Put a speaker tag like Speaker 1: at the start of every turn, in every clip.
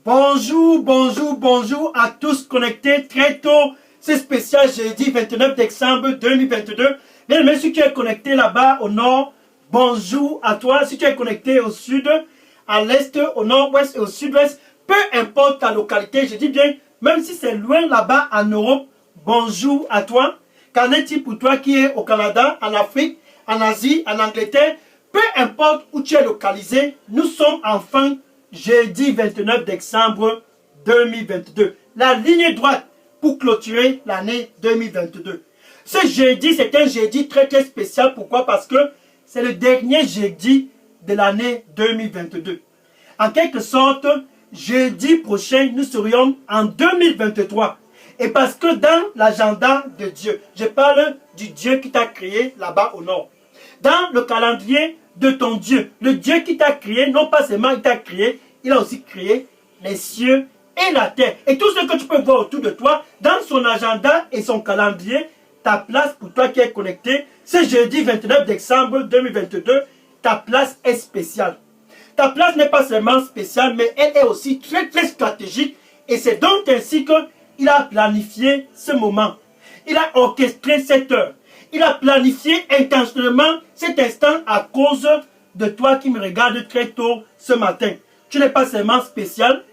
Speaker 1: Bonjour, bonjour, bonjour à tous connectés très tôt. C'est spécial jeudi 29 décembre 2022. Bien aimé, si tu es connecté là-bas au nord, bonjour à toi. Si tu es connecté au sud, à l'est, au nord-ouest et au sud-ouest, peu importe ta localité, je dis bien, même si c'est loin là-bas en Europe, bonjour à toi. Qu'en est-il pour toi qui es au Canada, en Afrique, en Asie, en Angleterre, peu importe où tu es localisé, nous sommes enfin jeudi 29 décembre 2022. La ligne droite pour clôturer l'année 2022. Ce jeudi, c'est un jeudi très très spécial. Pourquoi? Parce que c'est le dernier jeudi de l'année 2022. En quelque sorte, jeudi prochain, nous serions en 2023. Et parce que dans l'agenda de Dieu, je parle du Dieu qui t'a créé là-bas au nord. Dans le calendrier de ton Dieu, le Dieu qui t'a créé, non pas seulement il t'a créé, il a aussi créé les cieux et la terre. Et tout ce que tu peux voir autour de toi, dans son agenda et son calendrier, ta place pour toi qui es connecté, ce jeudi 29 décembre 2022, ta place est spéciale. Ta place n'est pas seulement spéciale, mais elle est aussi très très stratégique. Et c'est donc ainsi qu'il a planifié ce moment. Il a orchestré cette heure. Il a planifié intentionnellement cet instant à cause de toi qui me regarde très tôt ce matin. Tu n'es pas seulement spécial,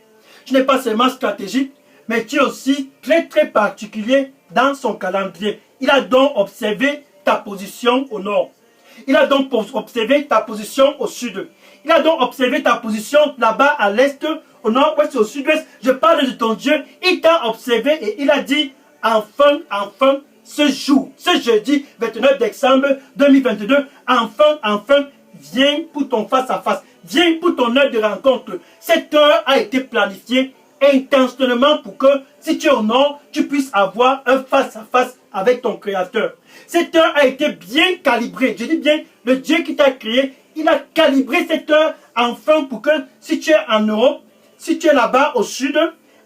Speaker 1: tu n'es pas seulement stratégique, mais tu es aussi très très particulier dans son calendrier. Il a donc observé ta position au nord. Il a donc observé ta position au sud. Il a donc observé ta position là-bas à l'est, au nord-ouest et au sud-ouest. Je parle de ton Dieu. Il t'a observé et il a dit, enfin, ce jour, ce jeudi 29 décembre 2022, enfin, viens pour ton face-à-face. Viens pour ton heure de rencontre. Cette heure a été planifiée intentionnellement pour que, si tu es au nord, tu puisses avoir un face-à-face avec ton Créateur. Cette heure a été bien calibrée. Je dis bien, le Dieu qui t'a créé, il a calibré cette heure enfin pour que, si tu es en Europe, si tu es là-bas au sud,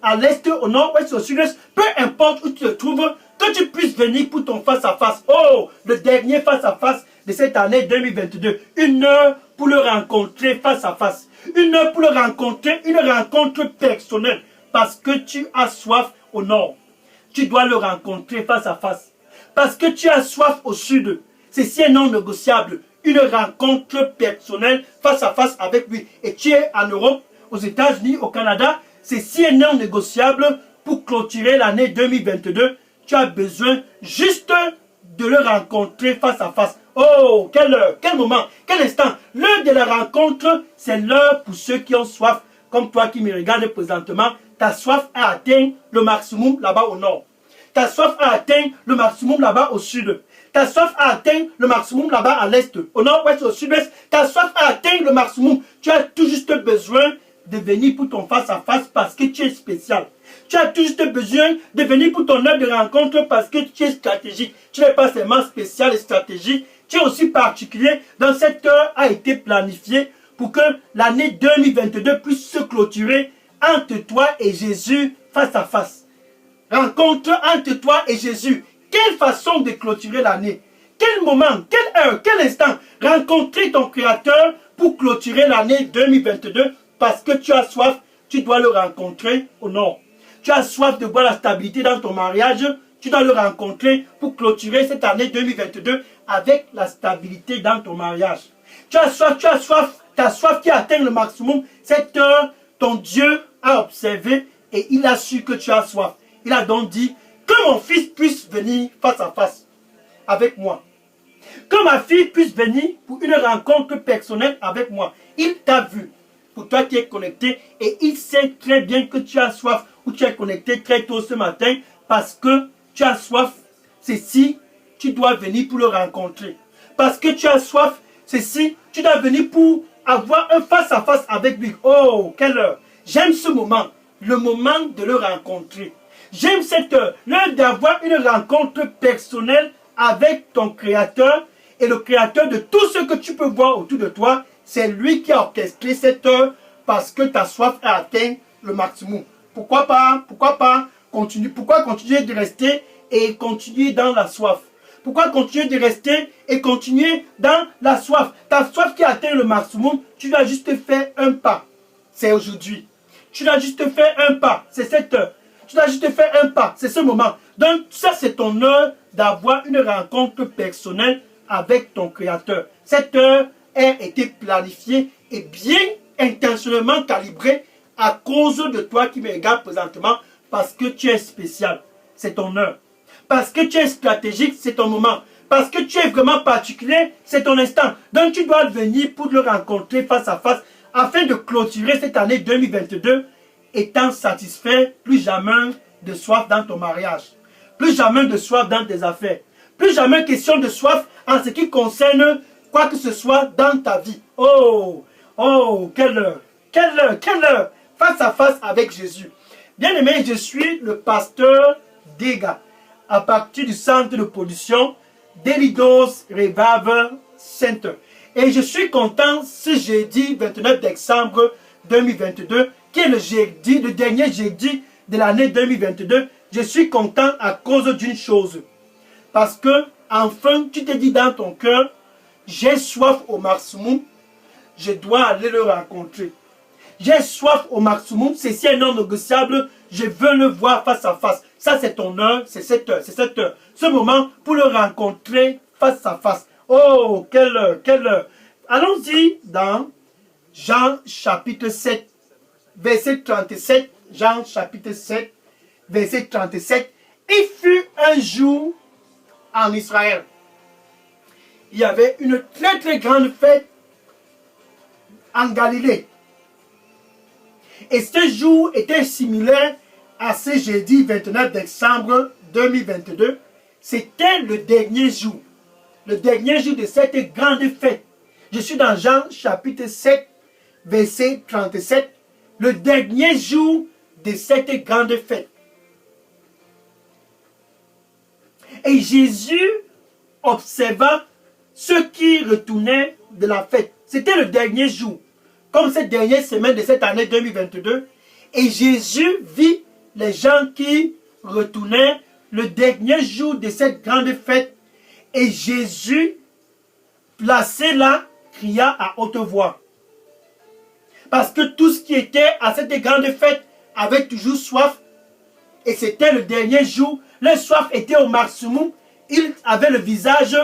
Speaker 1: à l'est, au nord-ouest, au sud-est, peu importe où tu te trouves, que tu puisses venir pour ton face-à-face. Oh, le dernier face-à-face de cette année 2022. Une heure pour le rencontrer face-à-face. Une heure pour le rencontrer, une rencontre personnelle. Parce que tu as soif au nord. Tu dois le rencontrer face-à-face. Parce que tu as soif au sud. Ceci est non négociable. Une rencontre personnelle face-à-face avec lui. Et tu es en Europe, aux États-Unis, au Canada. Ceci est non négociable pour clôturer l'année 2022. Tu as besoin juste de le rencontrer face à face. Oh, quelle heure, quel moment, quel instant. L'heure de la rencontre, c'est l'heure pour ceux qui ont soif. Comme toi qui me regardes présentement, ta soif a atteint le maximum là-bas au nord. Ta soif a atteint le maximum là-bas au sud. Ta soif a atteint le maximum là-bas à l'est, au nord-ouest, au sud-ouest. Ta soif a atteint le maximum. Tu as tout juste besoin de venir pour ton face-à-face parce que tu es spécial. Tu as tout juste besoin de venir pour ton heure de rencontre parce que tu es stratégique. Tu n'es pas seulement spécial et stratégique, tu es aussi particulier. Dans cette heure a été planifiée pour que l'année 2022 puisse se clôturer entre toi et Jésus face à face. Rencontre entre toi et Jésus. Quelle façon de clôturer l'année? Quel moment, quelle heure, quel instant rencontrer ton Créateur pour clôturer l'année 2022 parce que tu as soif, tu dois le rencontrer au nord. Tu as soif de voir la stabilité dans ton mariage, tu dois le rencontrer pour clôturer cette année 2022 avec la stabilité dans ton mariage. Tu as soif, ta soif qui atteint le maximum. Cette heure, ton Dieu a observé et il a su que tu as soif. Il a donc dit, que mon fils puisse venir face à face avec moi. Que ma fille puisse venir pour une rencontre personnelle avec moi. Il t'a vu, pour toi qui es connecté, et il sait très bien que tu as soif, ou tu es connecté très tôt ce matin, parce que tu as soif. C'est si tu dois venir pour le rencontrer. Parce que tu as soif, c'est si tu dois venir pour avoir un face-à-face avec lui. Oh, quelle heure! J'aime ce moment, le moment de le rencontrer. J'aime cette heure, l'heure d'avoir une rencontre personnelle avec ton Créateur. Et le Créateur de tout ce que tu peux voir autour de toi, c'est lui qui a orchestré cette heure parce que ta soif a atteint le maximum. Pourquoi pas continuer? Pourquoi continuer de rester et continuer dans la soif? Pourquoi continuer de rester et continuer dans la soif? Ta soif qui atteint le maximum, tu dois juste faire un pas. C'est aujourd'hui. Tu dois juste faire un pas, c'est cette heure. Tu dois juste faire un pas, c'est ce moment. Donc ça c'est ton heure d'avoir une rencontre personnelle avec ton Créateur. Cette heure a été planifiée et bien intentionnellement calibrée à cause de toi qui me regarde présentement parce que tu es spécial. C'est ton heure. Parce que tu es stratégique, c'est ton moment. Parce que tu es vraiment particulier, c'est ton instant. Donc tu dois venir pour le rencontrer face à face afin de clôturer cette année 2022 étant satisfait, plus jamais de soif dans ton mariage. Plus jamais de soif dans tes affaires. Plus jamais question de soif en ce qui concerne quoi que ce soit dans ta vie. Oh, oh, quelle heure, quelle heure, quelle heure. Face à face avec Jésus. Bien aimé, je suis le pasteur Dega à partir du centre de pollution d'Elidos Revival Center. Et je suis content ce jeudi 29 décembre 2022, qui est le dernier jeudi de l'année 2022. Je suis content à cause d'une chose. Parce que, enfin, tu te dis dans ton cœur, j'ai soif au maximum, je dois aller le rencontrer. J'ai soif au maximum, ceci est non négociable, je veux le voir face à face. Ça c'est ton heure, c'est cette heure, c'est cette heure. Ce moment pour le rencontrer face à face. Oh, quelle heure, quelle heure. Allons-y dans Jean chapitre 7, verset 37. Jean chapitre 7, verset 37. Il fut un jour en Israël. Il y avait une très très grande fête en Galilée. Et ce jour était similaire à ce jeudi 29 décembre 2022. C'était le dernier jour. Le dernier jour de cette grande fête. Je suis dans Jean chapitre 7, verset 37. Le dernier jour de cette grande fête. Et Jésus observa ceux qui retournaient de la fête. C'était le dernier jour. Comme cette dernière semaine de cette année 2022. Et Jésus vit les gens qui retournaient le dernier jour de cette grande fête. Et Jésus, placé là, cria à haute voix. Parce que tout ce qui était à cette grande fête avait toujours soif. Et c'était le dernier jour. Leur soif était au maximum. Ils avaient le visage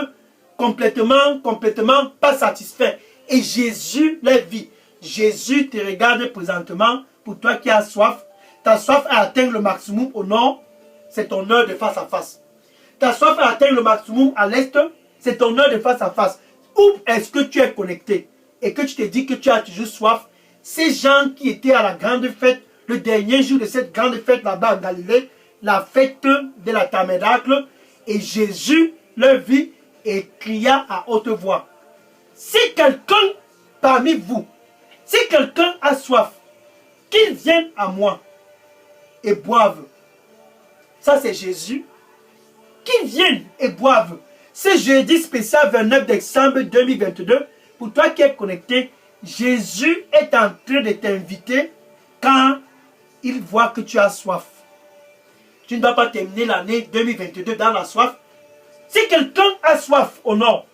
Speaker 1: complètement pas satisfait. Et Jésus les vit. Jésus te regarde présentement pour toi qui as soif. Ta soif a atteint le maximum au nord, c'est ton heure de face à face. Ta soif a atteint le maximum à l'est, c'est ton heure de face à face. Où est-ce que tu es connecté et que tu te dis que tu as toujours soif? Ces gens qui étaient à la grande fête, le dernier jour de cette grande fête là-bas en Galilée, la fête de la tabernacle, et Jésus leur vit et cria à haute voix. Si quelqu'un parmi vous, si quelqu'un a soif, qu'il vienne à moi et boive. Ça c'est Jésus. Qu'il vienne et boive. Ce jeudi spécial 29 décembre 2022, pour toi qui es connecté, Jésus est en train de t'inviter quand il voit que tu as soif. Tu ne dois pas terminer l'année 2022 dans la soif. Si quelqu'un a soif au nord,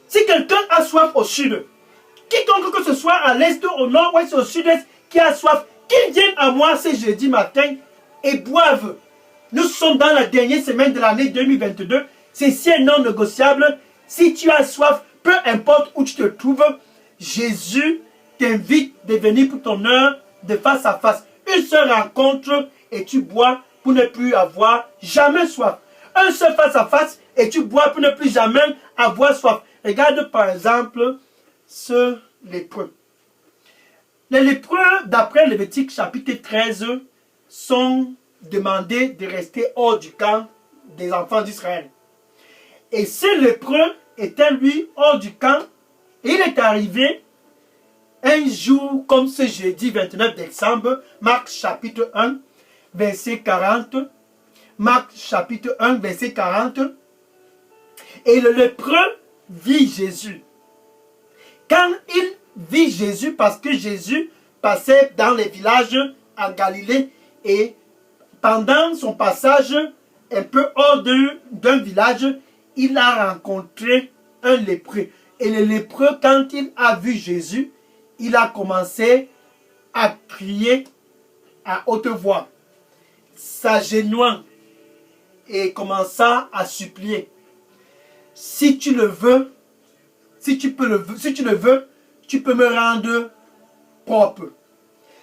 Speaker 1: si quelqu'un a soif au sud, quiconque que ce soit à l'est, au nord, ouest, au sud-est, qui a soif, qu'il vienne à moi ce jeudi matin et boive. Nous sommes dans la dernière semaine de l'année 2022. Ceci est non négociable. Si tu as soif, peu importe où tu te trouves, Jésus t'invite de venir pour ton heure de face à face. Une seule rencontre et tu bois pour ne plus avoir jamais soif. Un seul face à face et tu bois pour ne plus jamais avoir soif. Regarde par exemple ce lépreux. Les lépreux, d'après Lévitique chapitre 13, sont demandés de rester hors du camp des enfants d'Israël. Et ce lépreux était lui hors du camp. Et il est arrivé un jour comme ce jeudi 29 décembre, Marc chapitre 1, verset 40. Marc chapitre 1, verset 40. Et le lépreux vit Jésus. Quand il vit Jésus, parce que Jésus passait dans les villages en Galilée, et pendant son passage un peu hors d'un village, il a rencontré un lépreux. Et le lépreux, quand il a vu Jésus, il a commencé à crier à haute voix, s'agenouillant et commença à supplier. Si tu le veux, si tu le veux, tu peux me rendre propre.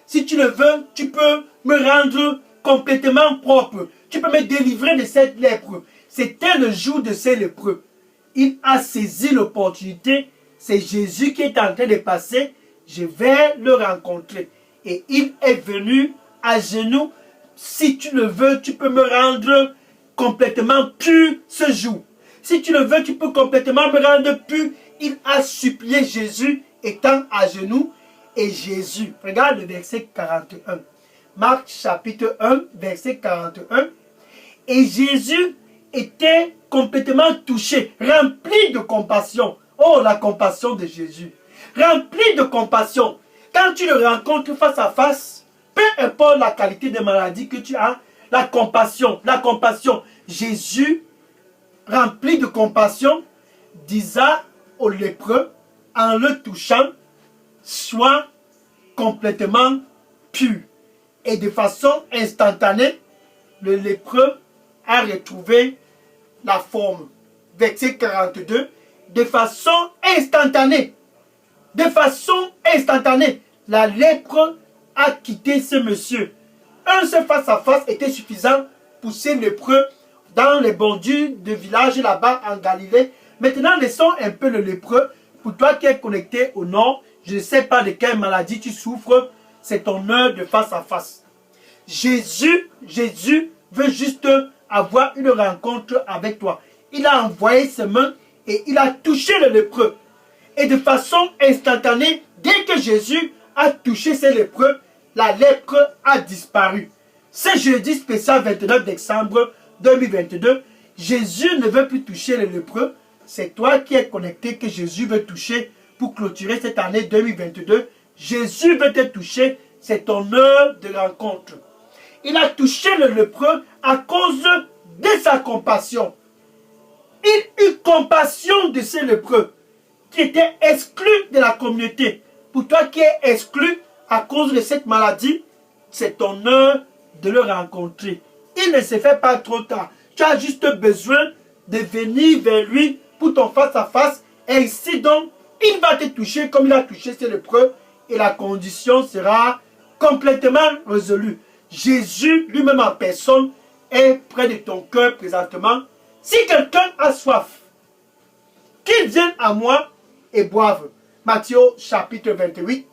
Speaker 1: Si tu le veux, tu peux me rendre complètement propre. Tu peux me délivrer de cette lèpre. C'était le jour de ces lépreux. Il a saisi l'opportunité. C'est Jésus qui est en train de passer. Je vais le rencontrer. Et il est venu à genoux. Si tu le veux, tu peux me rendre complètement pur ce jour. Si tu le veux, tu peux complètement me rendre pur. Il a supplié Jésus étant à genoux. Et Jésus, regarde le verset 41. Marc chapitre 1, verset 41. Et Jésus était complètement touché, rempli de compassion. Oh, la compassion de Jésus. Rempli de compassion. Quand tu le rencontres face à face, peu importe la qualité de maladie que tu as, la compassion. Jésus, rempli de compassion, disait au lépreux, en le touchant, sois complètement pur. Et de façon instantanée, le lépreux a retrouvé la forme. Verset 42. De façon instantanée, la lèpre a quitté ce monsieur. Un seul face à face était suffisant pour ces lépreux dans les bordures de village là-bas en Galilée. Maintenant, laissons un peu le lépreux. Pour toi qui es connecté au nord, je ne sais pas de quelle maladie tu souffres, c'est ton heure de face à face. Jésus veut juste avoir une rencontre avec toi. Il a envoyé ses mains et il a touché le lépreux. Et de façon instantanée, dès que Jésus a touché ces lépreux, la lèpre a disparu. Ce jeudi spécial 29 décembre 2022, Jésus ne veut plus toucher les lépreux. C'est toi qui es connecté que Jésus veut toucher pour clôturer cette année 2022. Jésus veut te toucher, c'est ton heure de rencontre. Il a touché le lépreux à cause de sa compassion. Il eut compassion de ces lépreux qui étaient exclus de la communauté. Pour toi qui es exclu à cause de cette maladie, c'est ton heure de le rencontrer. Il ne se fait pas trop tard. Tu as juste besoin de venir vers lui pour ton face à face. Et ainsi donc, il va te toucher comme il a touché ces lépreux et la condition sera complètement résolue. Jésus lui-même en personne est près de ton cœur présentement. Si quelqu'un a soif, qu'il vienne à moi et boive. Matthieu chapitre 28,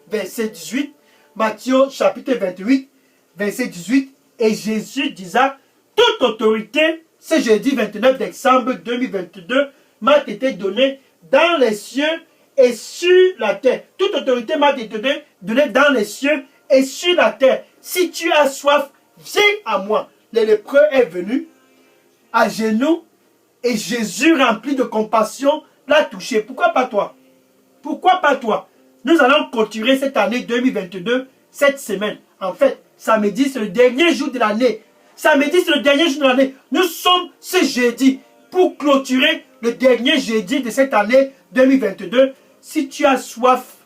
Speaker 1: verset 18. Matthieu chapitre 28, verset 18. Et Jésus disait, toute autorité, ce jeudi 29 décembre 2022, m'a été donnée dans les cieux et sur la terre. Toute autorité m'a été donnée dans les cieux et sur la terre. Si tu as soif, viens à moi. Le lépreux est venu à genoux et Jésus, rempli de compassion, l'a touché. Pourquoi pas toi? Pourquoi pas toi? Nous allons clôturer cette année 2022, cette semaine. En fait, samedi, c'est le dernier jour de l'année. Samedi, c'est le dernier jour de l'année. Nous sommes ce jeudi pour clôturer le dernier jeudi de cette année 2022. Si tu as soif,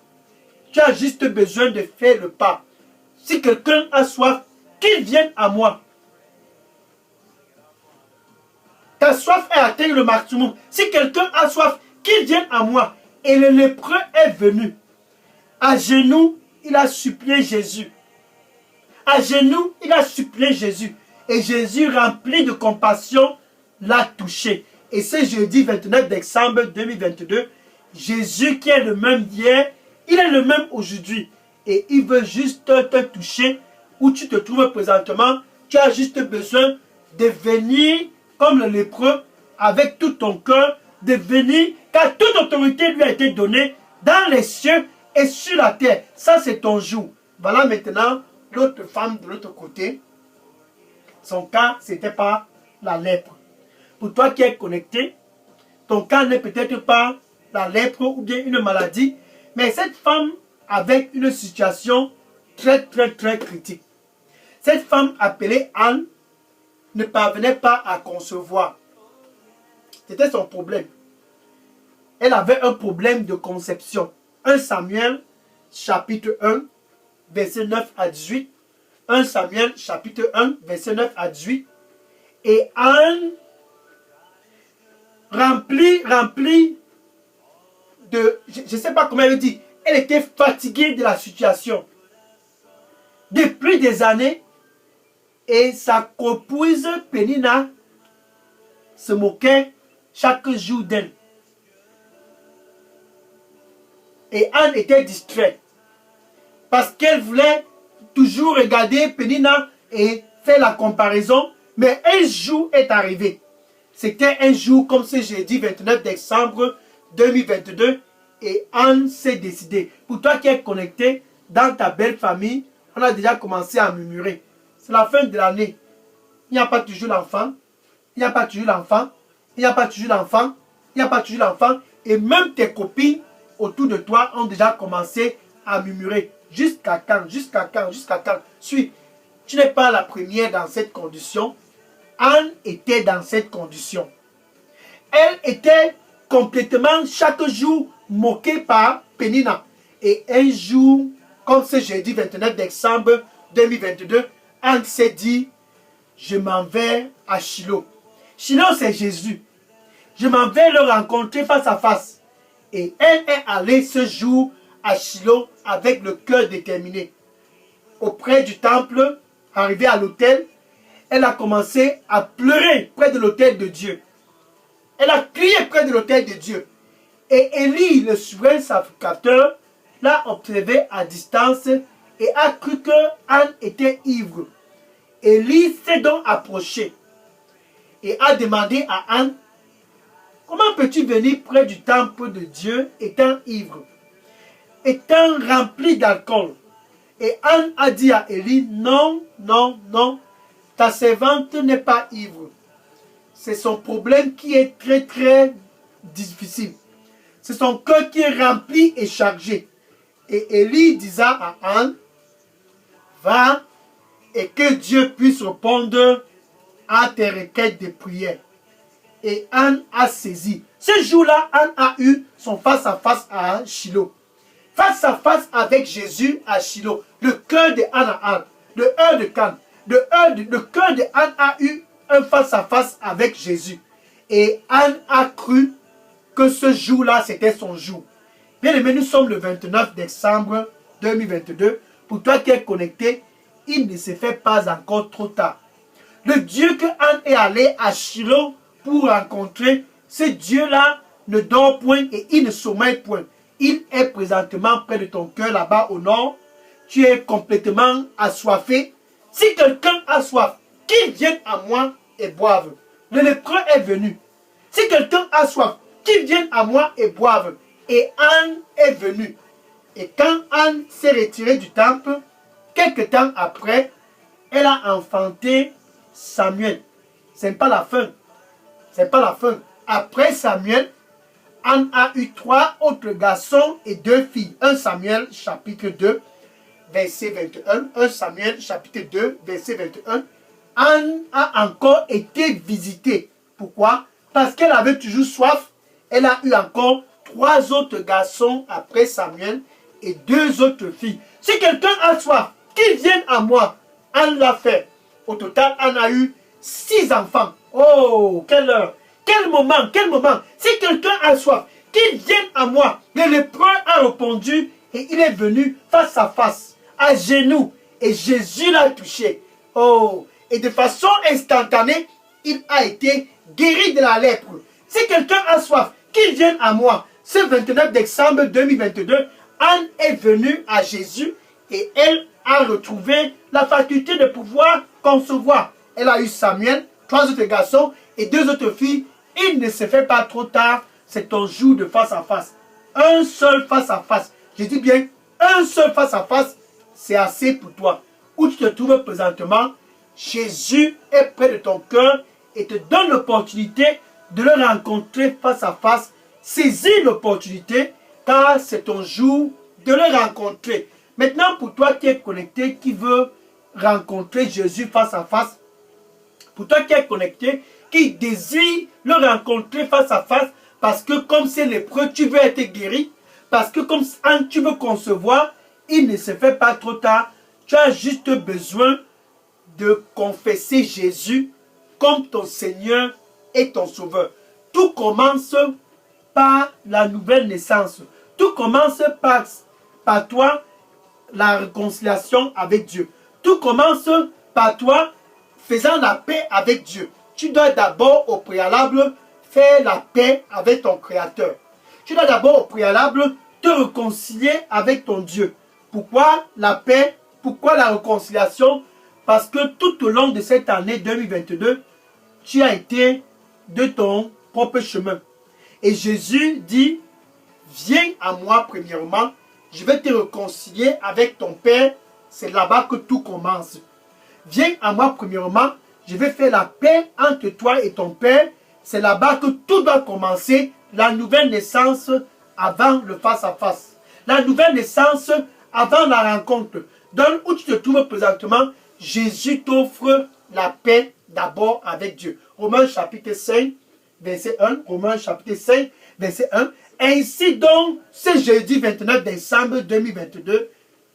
Speaker 1: tu as juste besoin de faire le pas. Si quelqu'un a soif, qu'il vienne à moi. Ta soif est atteinte le maximum. Si quelqu'un a soif, qu'il vienne à moi. Et le lépreux est venu. À genoux, il a supplié Jésus. À genoux, il a supplié Jésus. Et Jésus, rempli de compassion, l'a touché. Et ce jeudi 29 décembre 2022, Jésus qui est le même hier, il est le même aujourd'hui. Et il veut juste te toucher où tu te trouves présentement. Tu as juste besoin de venir comme le lépreux avec tout ton cœur, de venir car toute autorité lui a été donnée dans les cieux et sur la terre. Ça, c'est ton jour. Voilà maintenant l'autre femme de l'autre côté. Son cas, ce n'était pas la lèpre. Pour toi qui es connecté, ton cas n'est peut-être pas la lèpre ou bien une maladie, mais cette femme avait une situation très critique. Cette femme appelée Anne ne parvenait pas à concevoir. C'était son problème. Elle avait un problème de conception. 1 Samuel, chapitre 1, verset 9 à 18. 1 Samuel chapitre 1, verset 9 à 18. Et Anne, remplie de... Je ne sais pas comment elle dit. Elle était fatiguée de la situation. Depuis des années, et sa copouise Pénina se moquait chaque jour d'elle. Et Anne était distraite. Parce qu'elle voulait toujours regarder Pénina et faire la comparaison. Mais un jour est arrivé. C'était un jour comme ce jeudi 29 décembre 2022. Et Anne s'est décidée. Pour toi qui es connecté dans ta belle famille, on a déjà commencé à murmurer. C'est la fin de l'année. Il n'y a pas toujours l'enfant. Il n'y a pas toujours l'enfant. Il n'y a pas toujours l'enfant. Il n'y a pas toujours l'enfant. Et même tes copines autour de toi ont déjà commencé à murmurer. Jusqu'à quand? Jusqu'à quand? Jusqu'à quand? Suis. Tu n'es pas la première dans cette condition. Anne était dans cette condition. Elle était complètement chaque jour moquée par Pénina. Et un jour, comme ce jeudi 29 décembre 2022, Anne s'est dit, je m'en vais à Shiloh. Shiloh, c'est Jésus. Je m'en vais le rencontrer face à face. Et elle est allée ce jour à Shiloh avec le cœur déterminé. Auprès du temple, arrivée à l'autel, elle a commencé à pleurer près de l'autel de Dieu. Elle a crié près de l'autel de Dieu. Et Élie, le souverain sacrificateur, l'a observé à distance et a cru que Anne était ivre. Élie s'est donc approché et a demandé à Anne, comment peux-tu venir près du temple de Dieu étant ivre, étant rempli d'alcool? Et Anne a dit à Élie, non, non, non, ta servante n'est pas ivre. C'est son problème qui est très très difficile. C'est son cœur qui est rempli et chargé. Et Élie disait à Anne, va et que Dieu puisse répondre à tes requêtes de prière. Et Anne a saisi. Ce jour-là, Anne a eu son face-à-face à Shiloh. Face-à-face avec Jésus à Shiloh. Le cœur de Anne à Anne. Le cœur de Cannes. Le cœur de Anne a eu un face-à-face avec Jésus. Et Anne a cru que ce jour-là, c'était son jour. Bien aimé, nous sommes le 29 décembre 2022. Pour toi qui es connecté, il ne se fait pas encore trop tard. Le Dieu que Anne est allée à Shiloh pour rencontrer, ce Dieu-là ne dort point et il ne sommeille point. Il est présentement près de ton cœur là-bas au nord. Tu es complètement assoiffé. Si quelqu'un a soif, qu'il vienne à moi et boive. Le lépreux est venu. Si quelqu'un a soif, qu'il vienne à moi et boive. Et Anne est venue. Et quand Anne s'est retirée du temple, quelque temps après, elle a enfanté Samuel. Ce n'est pas la fin. C'est pas la fin. Après Samuel, Anne a eu 3 autres garçons et 2 filles. 1 Samuel chapitre 2, verset 21. 1 Samuel chapitre 2, verset 21. Anne a encore été visitée. Pourquoi? Parce qu'elle avait toujours soif. Elle a eu encore 3 autres garçons après Samuel et 2 autres filles. Si quelqu'un a soif, qu'il vienne à moi. Anne l'a fait. Au total, Anne a eu 6 enfants. Oh, quelle heure! Quel moment, quel moment! Si quelqu'un a soif, qu'il vienne à moi. Le lépreux a répondu et il est venu face à face, à genoux. Et Jésus l'a touché. Oh! Et de façon instantanée, il a été guéri de la lèpre. Si quelqu'un a soif, qu'il vienne à moi. Ce 29 décembre 2022, Anne est venue à Jésus et elle a retrouvé la faculté de pouvoir concevoir. Elle a eu Samuel, 3 autres garçons et 2 autres filles. Il ne se fait pas trop tard, c'est ton jour de face à face. Un seul face à face. Je dis bien, un seul face à face, c'est assez pour toi. Où tu te trouves présentement, Jésus est près de ton cœur et te donne l'opportunité de le rencontrer face à face. Saisis l'opportunité car c'est ton jour de le rencontrer. Maintenant, pour toi qui es connecté, qui veut rencontrer Jésus face à face, pour toi qui es connecté, qui désire le rencontrer face à face, parce que comme c'est lépreux, tu veux être guéri, parce que comme tu veux concevoir, il ne se fait pas trop tard. Tu as juste besoin de confesser Jésus comme ton Seigneur et ton Sauveur. Tout commence par la nouvelle naissance. Tout commence par toi, la réconciliation avec Dieu. Tout commence par toi faisant la paix avec Dieu. Tu dois d'abord au préalable faire la paix avec ton Créateur. Tu dois d'abord au préalable te réconcilier avec ton Dieu. Pourquoi la paix? Pourquoi la réconciliation? Parce que tout au long de cette année 2022, tu as été de ton propre chemin. Et Jésus dit, viens à moi premièrement, je vais te réconcilier avec ton Père, c'est là-bas que tout commence. Viens à moi premièrement, je vais faire la paix entre toi et ton Père, c'est là-bas que tout doit commencer, la nouvelle naissance avant le face-à-face. La nouvelle naissance avant la rencontre. Dans où tu te trouves présentement, Jésus t'offre la paix d'abord avec Dieu. Romains chapitre 5, verset 1. Romains chapitre 5, verset 1. Ainsi donc, ce jeudi 29 décembre 2022,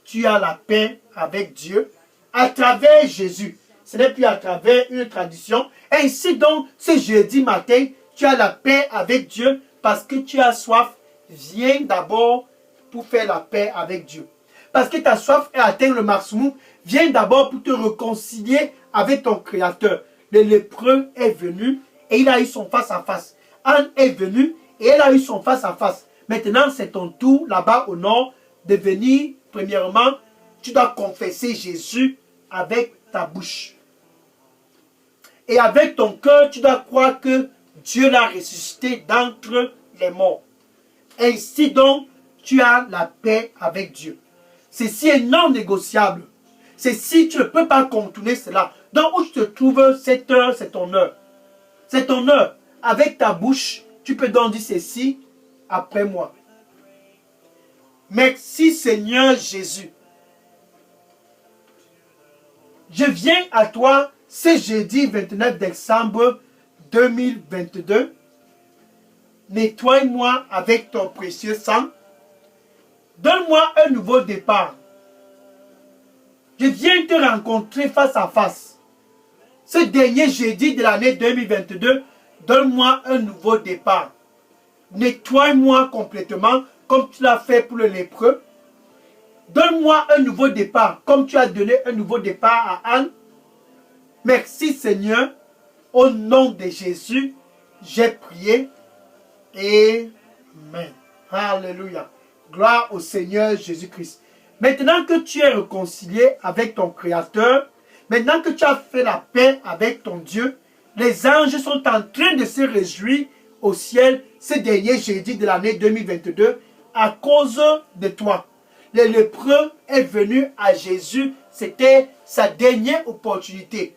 Speaker 1: tu as la paix avec Dieu à travers Jésus. Ce n'est plus à travers une tradition. Ainsi donc, ce jeudi matin, tu as la paix avec Dieu parce que tu as soif. Viens d'abord pour faire la paix avec Dieu. Parce que ta soif est atteint le maximum, viens d'abord pour te réconcilier avec ton Créateur. Le lépreux est venu et il a eu son face-à-face. Anne est venue et elle a eu son face-à-face. Maintenant, c'est ton tour, là-bas au nord, de venir, premièrement, tu dois confesser Jésus avec ta bouche. Et avec ton cœur, tu dois croire que Dieu l'a ressuscité d'entre les morts. Ainsi donc, tu as la paix avec Dieu. Ceci est non négociable. Ceci, tu ne peux pas contourner cela. Donc, où tu te trouves, cette heure, c'est ton heure. C'est ton heure. Avec ta bouche, tu peux donc dire ceci après moi. Merci Seigneur Jésus. Je viens à toi ce jeudi 29 décembre 2022. Nettoie-moi avec ton précieux sang. Donne-moi un nouveau départ. Je viens te rencontrer face à face. Ce dernier jeudi de l'année 2022, donne-moi un nouveau départ. Nettoie-moi complètement comme tu l'as fait pour le lépreux. Donne-moi un nouveau départ comme tu as donné un nouveau départ à Anne. Merci Seigneur. Au nom de Jésus, j'ai prié. Amen. Alléluia. Gloire au Seigneur Jésus-Christ. Maintenant que tu es réconcilié avec ton Créateur, maintenant que tu as fait la paix avec ton Dieu, les anges sont en train de se réjouir au ciel ce dernier jeudi de l'année 2022 à cause de toi. Le lépreux est venu à Jésus, c'était sa dernière opportunité.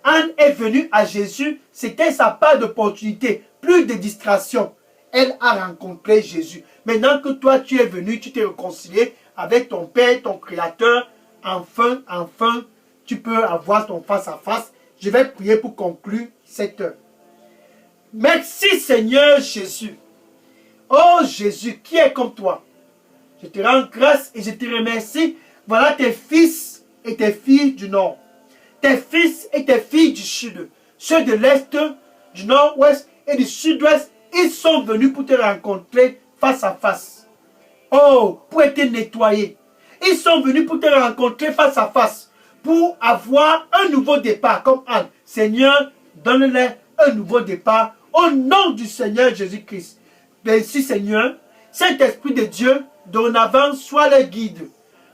Speaker 1: Anne est venue à Jésus, c'était sa part d'opportunité, plus de distraction. Elle a rencontré Jésus. Maintenant que toi tu es venu, tu t'es réconcilié avec ton Père, ton Créateur, enfin, tu peux avoir ton face-à-face. Je vais prier pour conclure cette heure. Merci Seigneur Jésus. Oh Jésus, qui est comme toi? Je te rends grâce et je te remercie. Voilà tes fils et tes filles du nord. Tes fils et tes filles du sud. Ceux de l'est, du nord-ouest et du sud-ouest, ils sont venus pour te rencontrer face à face. Oh, pour être nettoyés. Ils sont venus pour te rencontrer face à face. Pour avoir un nouveau départ comme Anne. Seigneur, donne-leur un nouveau départ au nom du Seigneur Jésus-Christ. Merci Seigneur. Saint-Esprit de Dieu, dorénavant, sois le guide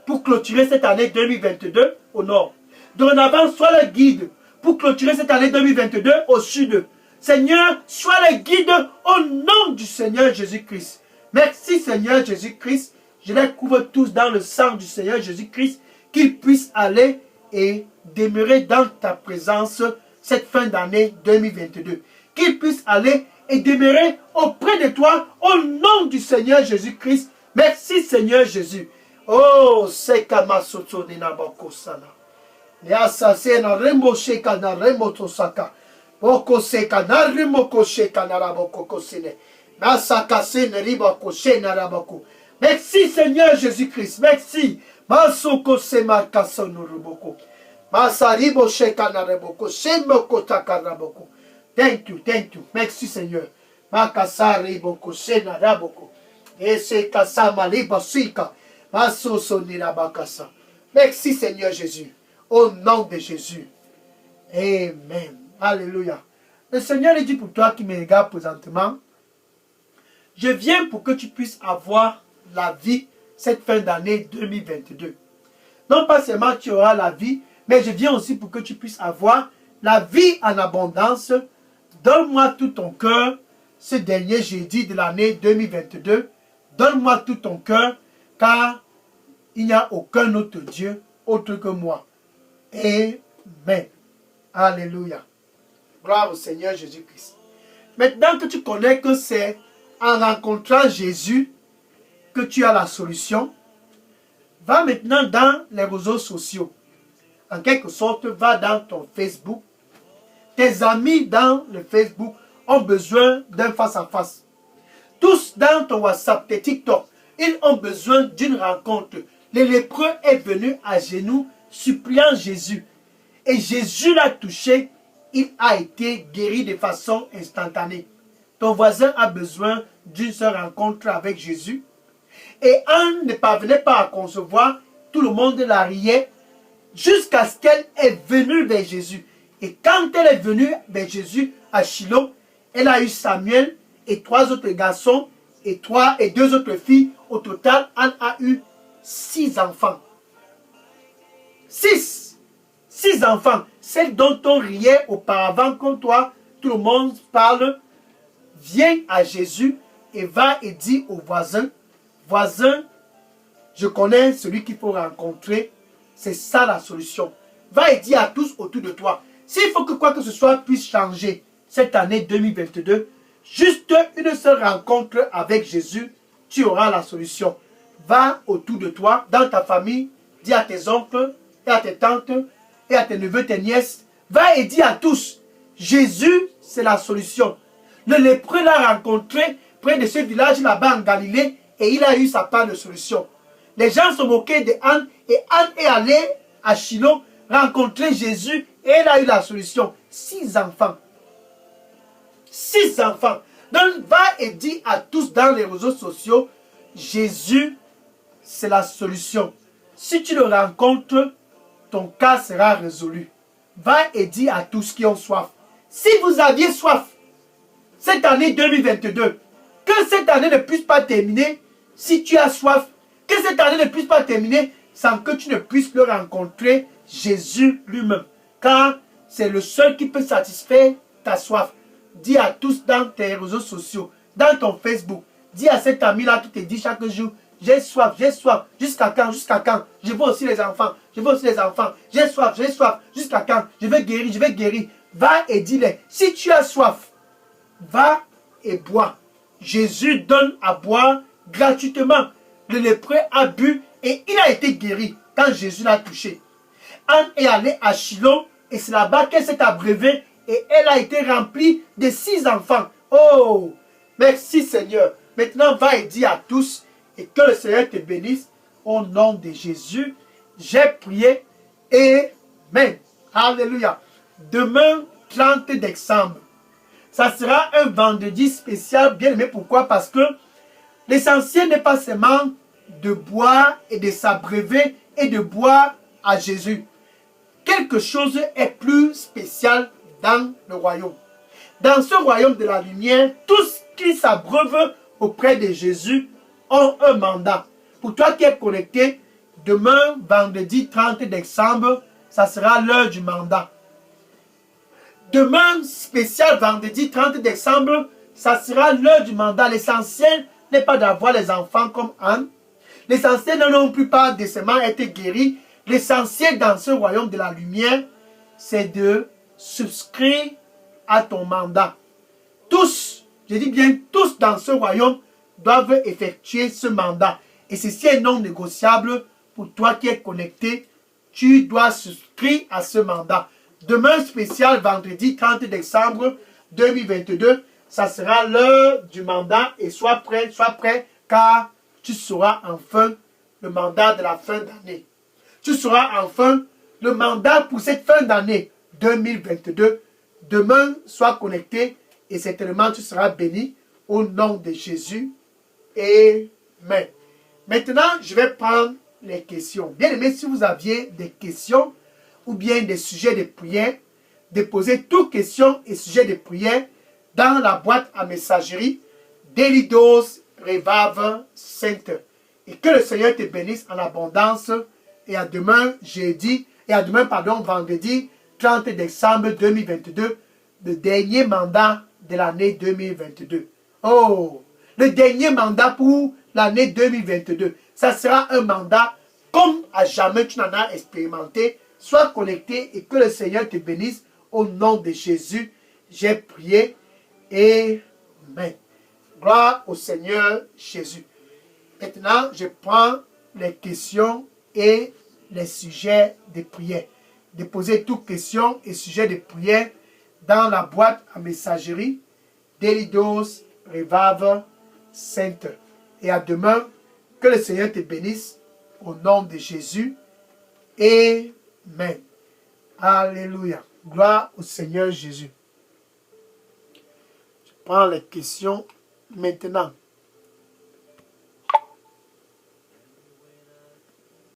Speaker 1: pour clôturer cette année 2022 au nord. Dorénavant, sois le guide pour clôturer cette année 2022 au sud. Seigneur, sois le guide au nom du Seigneur Jésus-Christ. Merci Seigneur Jésus-Christ. Je les couvre tous dans le sang du Seigneur Jésus-Christ, qu'ils puissent aller et demeurer dans ta présence cette fin d'année 2022. Qu'ils puissent aller et demeurer auprès de toi au nom du Seigneur Jésus-Christ. Merci Seigneur Jésus. Oh, c'est Kamasoto Ninabakosana. Yasasena Remosheka na Remotosaka. Boko seka na Remokoseka na Rabokokosene. Masakase ne Ribakoshe na Raboko. Merci Seigneur Jésus-Christ. Merci Masoko semarkaso noroboko. Masaribo shekanaraboko. Shemoko takaraboko. Thank you, thank you. Merci Seigneur. Makasariboko shenaraboko. Ese kasama libasika. Masoso nirabakasa. Merci Seigneur Jésus. Au nom de Jésus. Amen. Alléluia. Le Seigneur dit pour toi qui me regarde présentement, je viens pour que tu puisses avoir la vie cette fin d'année 2022. Non pas seulement tu auras la vie, mais je viens aussi pour que tu puisses avoir la vie en abondance. Donne-moi tout ton cœur ce dernier jeudi de l'année 2022. Donne-moi tout ton cœur, car il n'y a aucun autre Dieu autre que moi. Amen. Alléluia. Gloire au Seigneur Jésus-Christ. Maintenant que tu connais que c'est en rencontrant Jésus que tu as la solution, va maintenant dans les réseaux sociaux. En quelque sorte, va dans ton Facebook. Tes amis dans le Facebook ont besoin d'un face-à-face. Tous dans ton WhatsApp, tes TikTok, ils ont besoin d'une rencontre. Le lépreux est venu à genoux, suppliant Jésus. Et Jésus l'a touché, il a été guéri de façon instantanée. Ton voisin a besoin d'une seule rencontre avec Jésus. Et Anne ne parvenait pas à concevoir, tout le monde la riait, jusqu'à ce qu'elle est venue vers Jésus. Et quand elle est venue vers Jésus à Shiloh, elle a eu Samuel et 3 autres garçons et 2 autres filles. Au total, Anne a eu 6 enfants. 6 enfants. Celle dont on riait auparavant, comme toi, tout le monde parle, vient à Jésus et va et dit au voisin, voisin, je connais celui qu'il faut rencontrer, c'est ça la solution. Va et dis à tous autour de toi, s'il faut que quoi que ce soit puisse changer cette année 2022, juste une seule rencontre avec Jésus, tu auras la solution. Va autour de toi, dans ta famille, dis à tes oncles et à tes tantes et à tes neveux, tes nièces, va et dis à tous, Jésus, c'est la solution. Le lépreux l'a rencontré près de ce village là-bas en Galilée et il a eu sa part de solution. Les gens se moquaient de Anne et Anne est allée à Shiloh rencontrer Jésus et elle a eu la solution. 6 enfants. 6 enfants. Donc va et dis à tous dans les réseaux sociaux, Jésus, c'est la solution. Si tu le rencontres, ton cas sera résolu. Va et dis à tous qui ont soif. Si vous aviez soif, cette année 2022, que cette année ne puisse pas terminer, si tu as soif, que cette année ne puisse pas terminer sans que tu ne puisses le rencontrer, Jésus lui-même. Car c'est le seul qui peut satisfaire ta soif. Dis à tous dans tes réseaux sociaux, dans ton Facebook, dis à cet ami-là qui te dit chaque jour, j'ai soif, jusqu'à quand, je veux aussi les enfants, j'ai soif, jusqu'à quand, je vais guérir, va et dis-les, si tu as soif, va et bois. Jésus donne à boire gratuitement. Le lépreux a bu et il a été guéri quand Jésus l'a touché. Anne est allée à Shiloh et c'est là-bas qu'elle s'est abreuvée et elle a été remplie de 6 enfants. Oh, merci Seigneur. Maintenant, va et dis à tous et que le Seigneur te bénisse au nom de Jésus. J'ai prié. Amen. Alléluia. Demain, 30 décembre, ça sera un vendredi spécial, bien aimé. Pourquoi? Parce que l'essentiel n'est pas seulement de boire et de s'abreuver et de boire à Jésus. Quelque chose est plus spécial dans le royaume. Dans ce royaume de la lumière, tous qui s'abreuvent auprès de Jésus ont un mandat. Pour toi qui es connecté, demain, vendredi 30 décembre, ça sera l'heure du mandat. Demain, spécial vendredi 30 décembre, ça sera l'heure du mandat. L'essentiel n'est pas d'avoir les enfants comme Anne. L'essentiel n'est non plus pas de seulement être guéri. L'essentiel dans ce royaume de la lumière, c'est de souscrire à ton mandat. Tous, je dis bien tous dans ce royaume, doivent effectuer ce mandat. Et ceci est non négociable pour toi qui es connecté. Tu dois souscrire à ce mandat. Demain spécial, vendredi 30 décembre 2022, ça sera l'heure du mandat et sois prêt, car tu sauras enfin le mandat de la fin d'année. Tu seras enfin le mandat pour cette fin d'année 2022. Demain, sois connecté et certainement tu seras béni au nom de Jésus. Amen. Maintenant, je vais prendre les questions. Bien aimé, si vous aviez des questions ou bien des sujets de prière, déposez toutes questions et sujets de prière dans la boîte à messagerie Delidos Revival Center. Et que le Seigneur te bénisse en abondance. Et à demain, vendredi 30 décembre 2022, le dernier mandat de l'année 2022. Oh, le dernier mandat pour l'année 2022. Ça sera un mandat comme à jamais tu n'en as expérimenté. Sois connecté et que le Seigneur te bénisse au nom de Jésus. J'ai prié. Amen. Gloire au Seigneur Jésus. Maintenant, je prends les questions et les sujets de prière. Déposez toutes questions et sujets de prière dans la boîte à messagerie Delidos Revival Center. Et à demain, que le Seigneur te bénisse au nom de Jésus. Amen. Alléluia. Gloire au Seigneur Jésus. Je prends les questions maintenant.